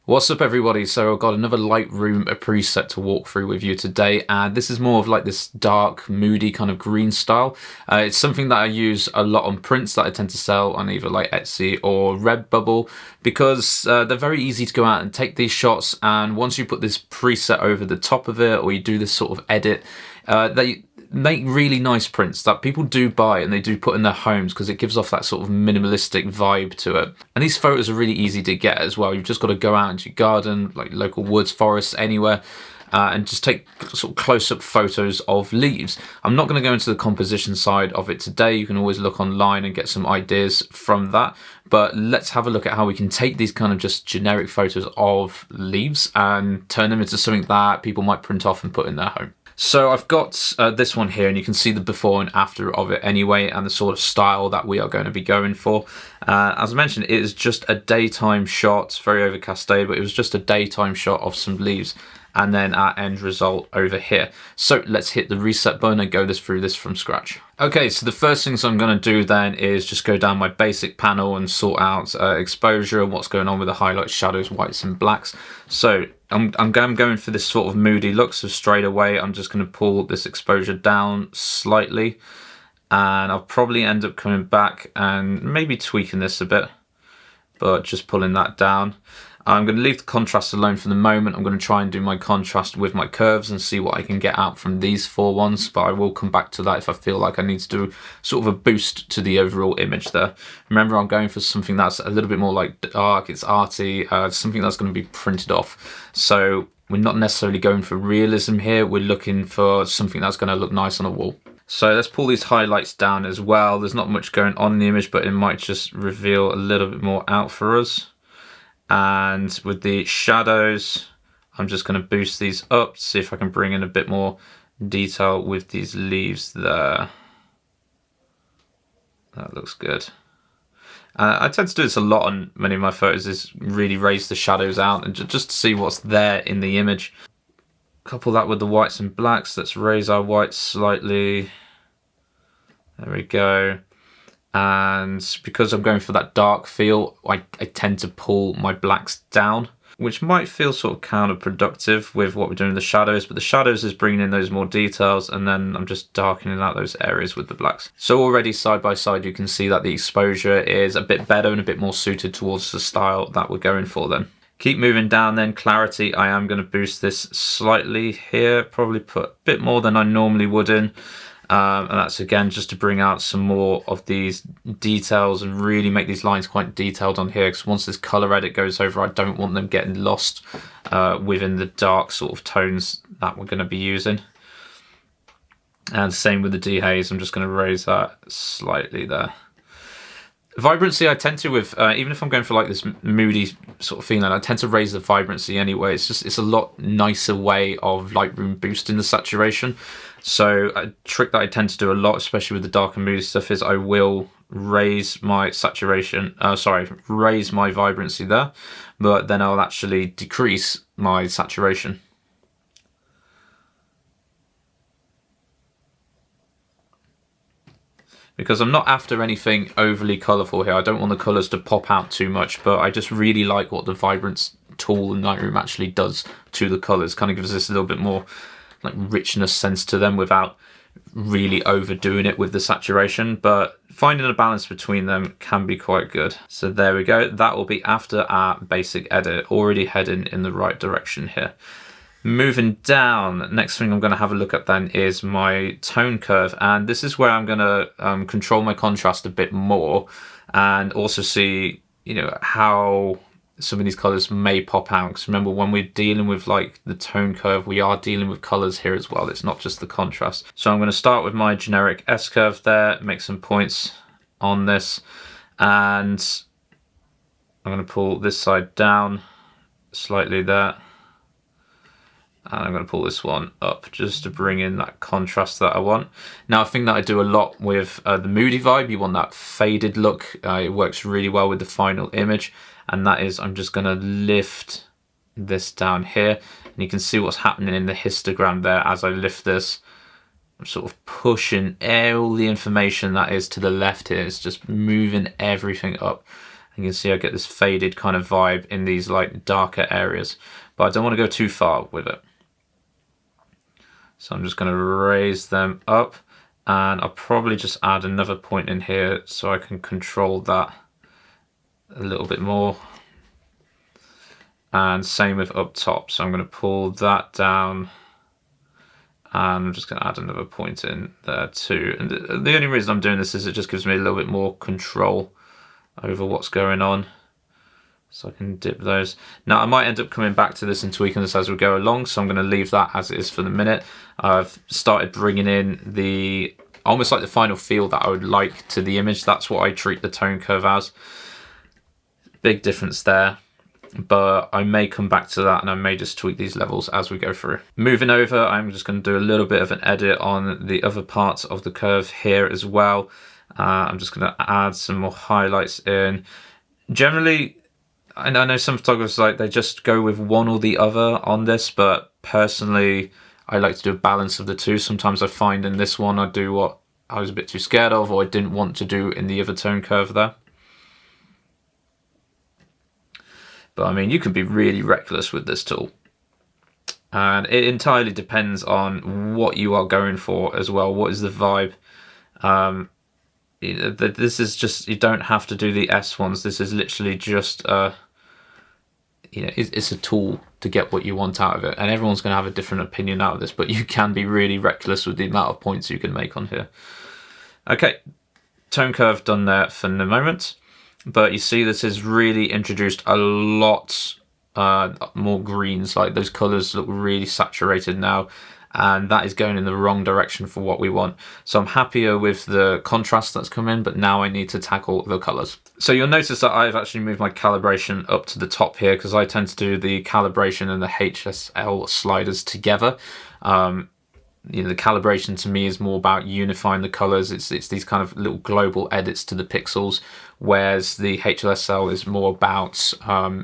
What's up everybody? So I've got another Lightroom preset to walk through with you today, and this is more of like this dark, moody kind of green style. It's something that I use a lot on prints that I tend to sell on either like Etsy or Redbubble because they're very easy to go out and take these shots, and once you put this preset over the top of it or you do this sort of edit, they make really nice prints that people do buy and they do put in their homes because it gives off that sort of minimalistic vibe to it. And these photos are really easy to get as well. You've just got to go out into your garden, like local woods, forests, anywhere, and just take sort of close-up photos of leaves. I'm not going to go into the composition side of it today. You can always look online and get some ideas from that. But let's have a look at how we can take these kind of just generic photos of leaves and turn them into something that people might print off and put in their home. So I've got this one here, and you can see the before and after of it anyway, and the sort of style that we are going to be going for. As I mentioned, it is just a daytime shot. It's very overcast day, but it was just a daytime shot of some leaves, and then our end result over here. So let's hit the reset button and go through this from scratch. Okay, so the first things I'm going to do then is just go down my basic panel and sort out exposure and what's going on with the highlights, shadows, whites and blacks. So I'm going for this sort of moody look, so straight away I'm just going to pull this exposure down slightly, and I'll probably end up coming back and maybe tweaking this a bit, but just pulling that down. I'm going to leave the contrast alone for the moment. I'm going to try and do my contrast with my curves and see what I can get out from these four ones, but I will come back to that if I feel like I need to do sort of a boost to the overall image there. Remember, I'm going for something that's a little bit more like dark, it's arty, something that's going to be printed off. So we're not necessarily going for realism here, we're looking for something that's going to look nice on a wall. So let's pull these highlights down as well. There's not much going on in the image, but it might just reveal a little bit more out for us. And with the shadows, I'm just going to boost these up to see if I can bring in a bit more detail with these leaves there. That looks good. I tend to do this a lot on many of my photos, is really raise the shadows out and just to see what's there in the image. Couple that with the whites and blacks. Let's raise our whites slightly. There we go. And because I'm going for that dark feel, I tend to pull my blacks down, which might feel sort of counterproductive with what we're doing with the shadows, but the shadows is bringing in those more details, and then I'm just darkening out those areas with the blacks. So already side by side, you can see that the exposure is a bit better and a bit more suited towards the style that we're going for then. Keep moving down then. Clarity, I am going to boost this slightly here, probably put a bit more than I normally would in. And that's again just to bring out some more of these details and really make these lines quite detailed on here, because once this color edit goes over, I don't want them getting lost within the dark sort of tones that we're going to be using. And same with the dehaze, I'm just going to raise that slightly there. Vibrancy, I tend to, with even if I'm going for like this moody sort of feeling, I tend to raise the vibrancy anyway. It's a lot nicer way of Lightroom boosting the saturation. So a trick that I tend to do a lot, especially with the dark and moody stuff, is I will raise my saturation, raise my vibrancy there, but then I'll actually decrease my saturation. Because I'm not after anything overly colourful here. I don't want the colours to pop out too much, but I just really like what the Vibrance tool in Lightroom actually does to the colours. Kind of gives us a little bit more like richness sense to them without really overdoing it with the saturation, but finding a balance between them can be quite good. So there we go. That will be after our basic edit, already heading in the right direction here. Moving down, next thing I'm going to have a look at then is my tone curve, and this is where I'm going to control my contrast a bit more and also see, you know, how some of these colors may pop out, because remember, when we're dealing with like the tone curve, we are dealing with colors here as well. It's not just the contrast. So I'm going to start with my generic S curve there, make some points on this, and I'm going to pull this side down slightly there. And I'm going to pull this one up just to bring in that contrast that I want. Now, a thing that I do a lot with the Moody vibe, you want that faded look. It works really well with the final image. And that is, I'm just going to lift this down here. And you can see what's happening in the histogram there as I lift this. I'm sort of pushing all the information that is to the left here. It's just moving everything up. And you can see I get this faded kind of vibe in these like darker areas, but I don't want to go too far with it. So I'm just going to raise them up, and I'll probably just add another point in here so I can control that a little bit more. And same with up top. So I'm going to pull that down, and I'm just going to add another point in there too. And the only reason I'm doing this is it just gives me a little bit more control over what's going on. So I can dip those. Now I might end up coming back to this and tweaking this as we go along, so I'm going to leave that as it is for the minute. I've started bringing in the almost like the final feel that I would like to the image. That's what I treat the tone curve as. Big difference there, but I may come back to that and I may just tweak these levels as we go through. Moving over, I'm just going to do a little bit of an edit on the other parts of the curve here as well. I'm just going to add some more highlights in. Generally, I know some photographers they just go with one or the other on this, but personally I like to do a balance of the two. Sometimes I find in this one I do what I was a bit too scared of or I didn't want to do in the other tone curve there. But I mean, you can be really reckless with this tool, and it entirely depends on what you are going for as well. What is the vibe? This is just, you don't have to do the S ones. This is literally just it's a tool to get what you want out of it, and everyone's going to have a different opinion out of this, but you can be really reckless with the amount of points you can make on here. Okay, tone curve done there for the moment, but you see this has really introduced a lot more greens. Like those colors look really saturated now, and that is going in the wrong direction for what we want. So I'm happier with the contrast that's come in, but now I need to tackle the colors. So you'll notice that I've actually moved my calibration up to the top here, because I tend to do the calibration and the HSL sliders together. The calibration to me is more about unifying the colors. It's these kind of little global edits to the pixels, whereas the HLSL is more about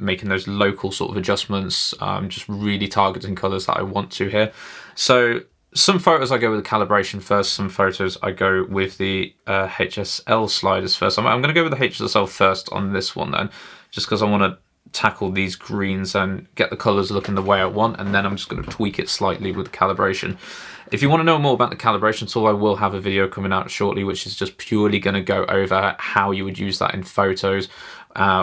making those local sort of adjustments, just really targeting colors that I want to here. So some photos I go with the calibration first, some photos I go with the HSL sliders first. I'm going to go with the HSL first on this one then, just because I want to tackle these greens and get the colors looking the way I want, and then I'm just going to tweak it slightly with the calibration. If you want to know more about the calibration tool, I will have a video coming out shortly, which is just purely going to go over how you would use that in photos,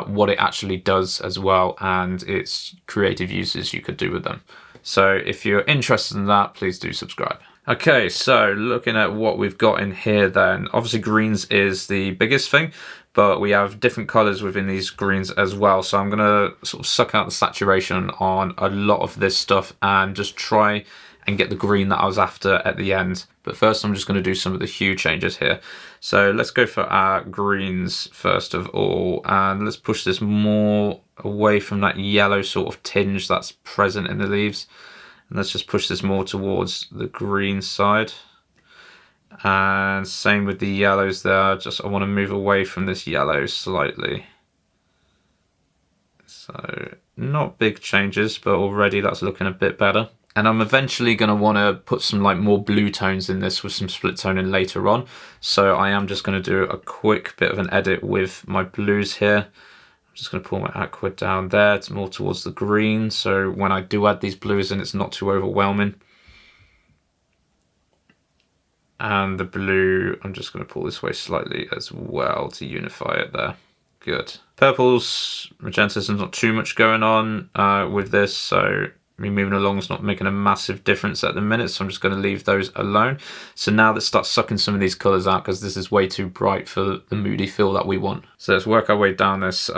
what it actually does as well, and its creative uses you could do with them. So if you're interested in that, please do subscribe. Okay, so looking at what we've got in here then, obviously greens is the biggest thing, but we have different colors within these greens as well. So I'm gonna sort of suck out the saturation on a lot of this stuff and just try and get the green that I was after at the end. But first I'm just gonna do some of the hue changes here. So let's go for our greens first of all, and let's push this more away from that yellow sort of tinge that's present in the leaves. And let's just push this more towards the green side. And same with the yellows there, I want to move away from this yellow slightly. So not big changes, but already that's looking a bit better. And I'm eventually going to want to put some more blue tones in this with some split toning later on. So I am just going to do a quick bit of an edit with my blues here. I'm just going to pull my aqua down there. It's more towards the green, so when I do add these blues in, it's not too overwhelming. And the blue, I'm just going to pull this way slightly as well to unify it there. Good. Purples, magentas, there's not too much going on with this, so me moving along is not making a massive difference at the minute, so I'm just going to leave those alone. So now let's start sucking some of these colours out, because this is way too bright for the moody feel that we want. So let's work our way down this.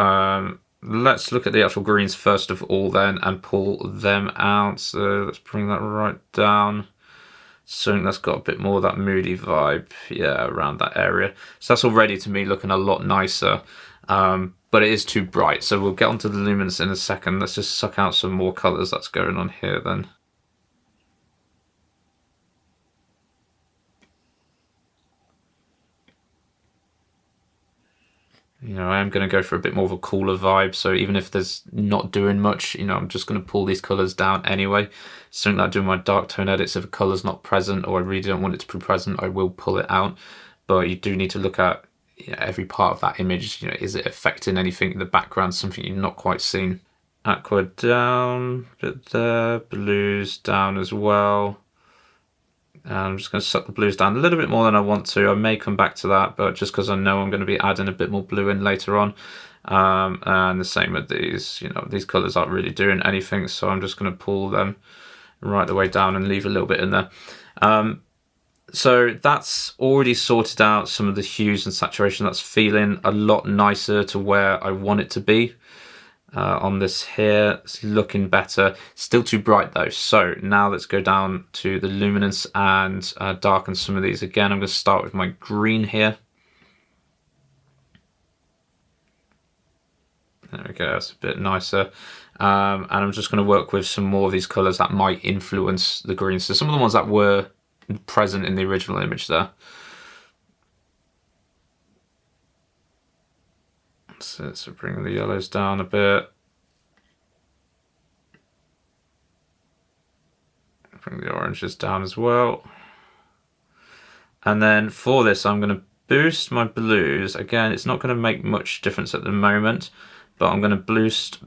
Let's look at the actual greens first of all then and pull them out. So let's bring that right down. Something that's got a bit more of that moody vibe, yeah, around that area. So that's already to me looking a lot nicer, but it is too bright. So we'll get onto the luminance in a second. Let's just suck out some more colours that's going on here then. I am going to go for a bit more of a cooler vibe, so even if there's not doing much, I'm just going to pull these colours down anyway. Something like doing my dark tone edits, if a colour's not present or I really don't want it to be present, I will pull it out. But you do need to look at, every part of that image, is it affecting anything in the background, something you've not quite seen. Aqua down, bit there, blues down as well. And I'm just going to suck the blues down a little bit more than I want to. I may come back to that, but just because I know I'm going to be adding a bit more blue in later on. And the same with these, these colours aren't really doing anything, so I'm just going to pull them right the way down and leave a little bit in there. So that's already sorted out some of the hues and saturation. That's feeling a lot nicer to where I want it to be. On this here, it's looking better. Still too bright though. So now let's go down to the luminance and darken some of these. Again, I'm going to start with my green here. There we go, that's a bit nicer. And I'm just going to work with some more of these colours that might influence the green. So some of the ones that were present in the original image there. So bring the yellows down a bit. Bring the oranges down as well. And then for this, I'm going to boost my blues. Again, it's not going to make much difference at the moment, but I'm going to boost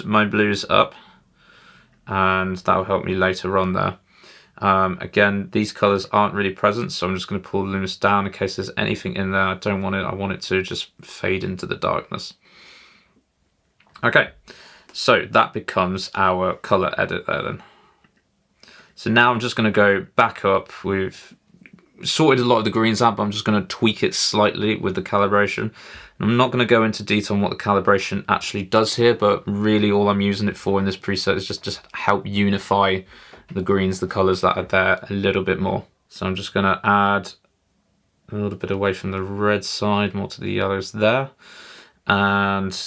my blues up, and that'll help me later on there. Again, these colours aren't really present, so I'm just going to pull the luminance down in case there's anything in there I don't want it. I want it to just fade into the darkness. Okay, so that becomes our colour edit there then. So now I'm just going to go back up. We've sorted a lot of the greens out, but I'm just going to tweak it slightly with the calibration. I'm not going to go into detail on what the calibration actually does here, but really all I'm using it for in this preset is just help unify the greens, the colours that are there a little bit more. So I'm just going to add a little bit away from the red side, more to the yellows there. And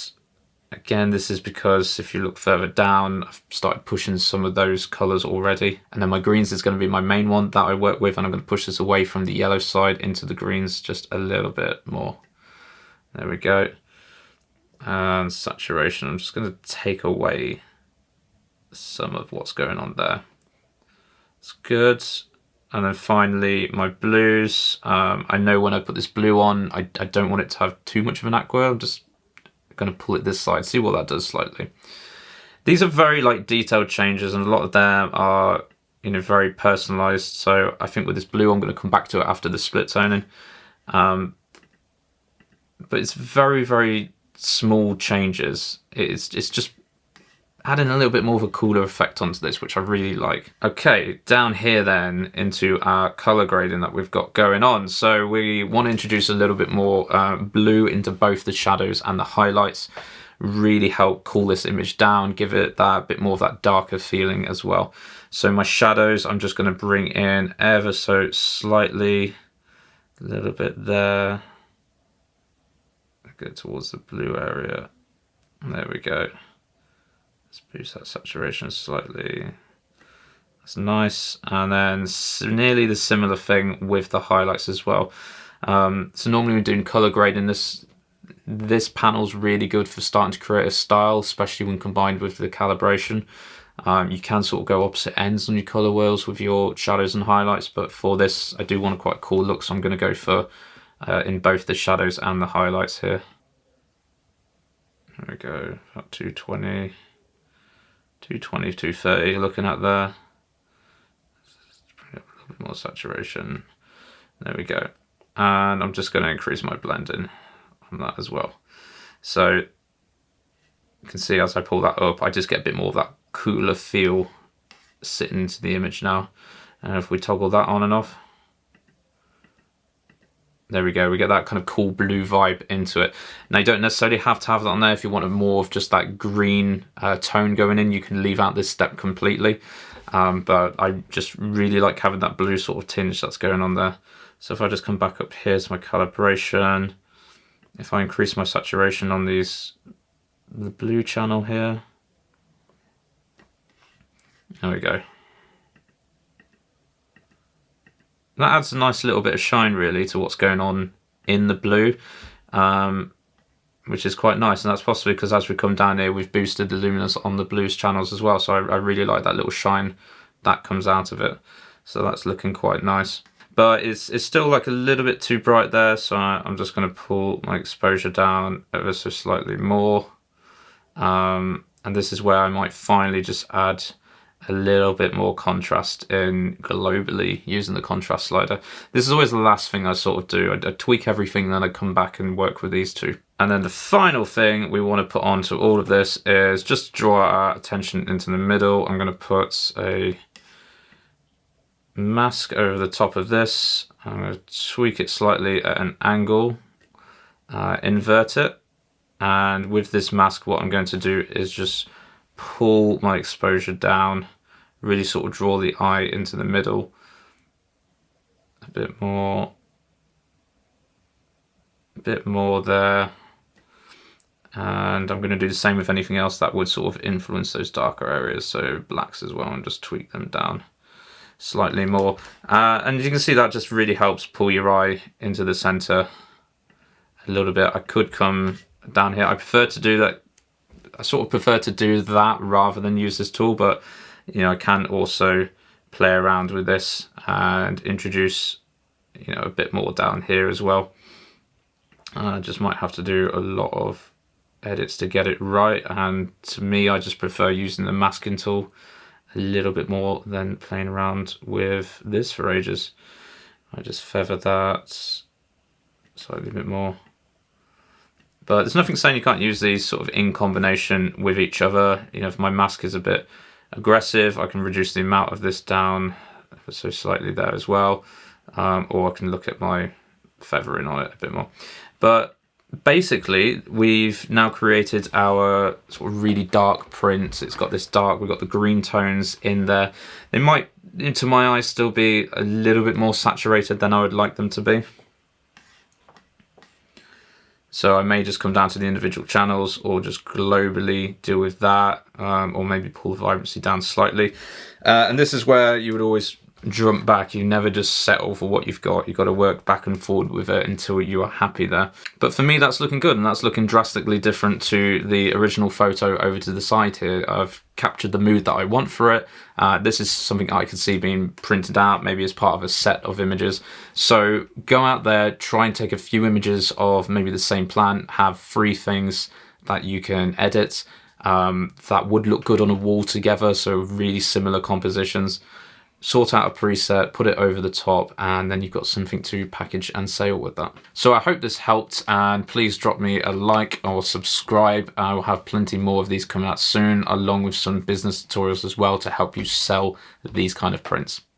again, this is because if you look further down, I've started pushing some of those colours already. And then my greens is going to be my main one that I work with, and I'm going to push this away from the yellow side into the greens just a little bit more. There we go. And saturation, I'm just going to take away some of what's going on there. It's good. And then finally, my blues. I know when I put this blue on, I don't want it to have too much of an aqua. I'm just going to pull it this side, see what that does slightly. These are very detailed changes, and a lot of them are very personalized. So I think with this blue, I'm going to come back to it after the split toning. But it's very, very small changes. It's just adding a little bit more of a cooler effect onto this, which I really like. Okay, down here then into our color grading that we've got going on. So we want to introduce a little bit more blue into both the shadows and the highlights. Really help cool this image down, give it that bit more of that darker feeling as well. So my shadows, I'm just going to bring in ever so slightly, a little bit there. Go towards the blue area. There we go. Let's boost that saturation slightly. That's nice. And then nearly the similar thing with the highlights as well. So normally when doing color grading, this panel's really good for starting to create a style, especially when combined with the calibration. You can sort of go opposite ends on your color wheels with your shadows and highlights, but for this, I do want a quite cool look, so I'm going to go for in both the shadows and the highlights here. There we go, about 220, 230, looking at there. Bring up a little bit more saturation. There we go. And I'm just going to increase my blending on that as well. So you can see as I pull that up, I just get a bit more of that cooler feel sitting into the image now. And if we toggle that on and off, there we go, we get that kind of cool blue vibe into it. Now you don't necessarily have to have that on there. If you want more of just that green tone going in, you can leave out this step completely. But I just really like having that blue sort of tinge that's going on there. So if I just come back up here to my calibration, if I increase my saturation on the blue channel here, there we go. That adds a nice little bit of shine really to what's going on in the blue, which is quite nice. And that's possibly because as we come down here, we've boosted the luminance on the blues channels as well. So I really like that little shine that comes out of it. So that's looking quite nice. but it's still like a little bit too bright there, so I'm just going to pull my exposure down ever so slightly more. And this is where I might finally just add a little bit more contrast in globally using the contrast slider. This is always the last thing I sort of do. I tweak everything, then I come back and work with these two. And then the final thing we want to put onto all of this is just draw our attention into the middle. I'm going to put a mask over the top of this. I'm going to tweak it slightly at an angle, invert it. And with this mask, what I'm going to do is just pull my exposure down, really sort of draw the eye into the middle. A bit more there. And I'm going to do the same with anything else that would sort of influence those darker areas, so blacks as well, and just tweak them down slightly more. And you can see that just really helps pull your eye into the center a little bit. I could come down here. I prefer to do that. I sort of prefer to do that rather than use this tool, but you know, I can also play around with this and introduce, you know, a bit more down here as well. I just might have to do a lot of edits to get it right, and to me, I just prefer using the masking tool a little bit more than playing around with this for ages. I just feather that slightly a bit more. But there's nothing saying you can't use these sort of in combination with each other. You know, if my mask is a bit aggressive, I can reduce the amount of this down so slightly there as well. Or I can look at my feathering on it a bit more. But basically, we've now created our sort of really dark print. It's got this dark, we've got the green tones in there. They might, to my eyes, still be a little bit more saturated than I would like them to be. So I may just come down to the individual channels or just globally deal with that, or maybe pull the vibrancy down slightly. And this is where you would always jump back. You never just settle for what you've got. You've got to work back and forward with it until you are happy there. But for me, that's looking good, and that's looking drastically different to the original photo over to the side here. I've captured the mood that I want for it. This is something I could see being printed out, maybe as part of a set of images. So go out there, try and take a few images of maybe the same plant, have 3 things that you can edit that would look good on a wall together, so really similar compositions. Sort out a preset, put it over the top, and then you've got something to package and sale with that. So I hope this helped, and please drop me a like or subscribe. I will have plenty more of these coming out soon, along with some business tutorials as well to help you sell these kind of prints.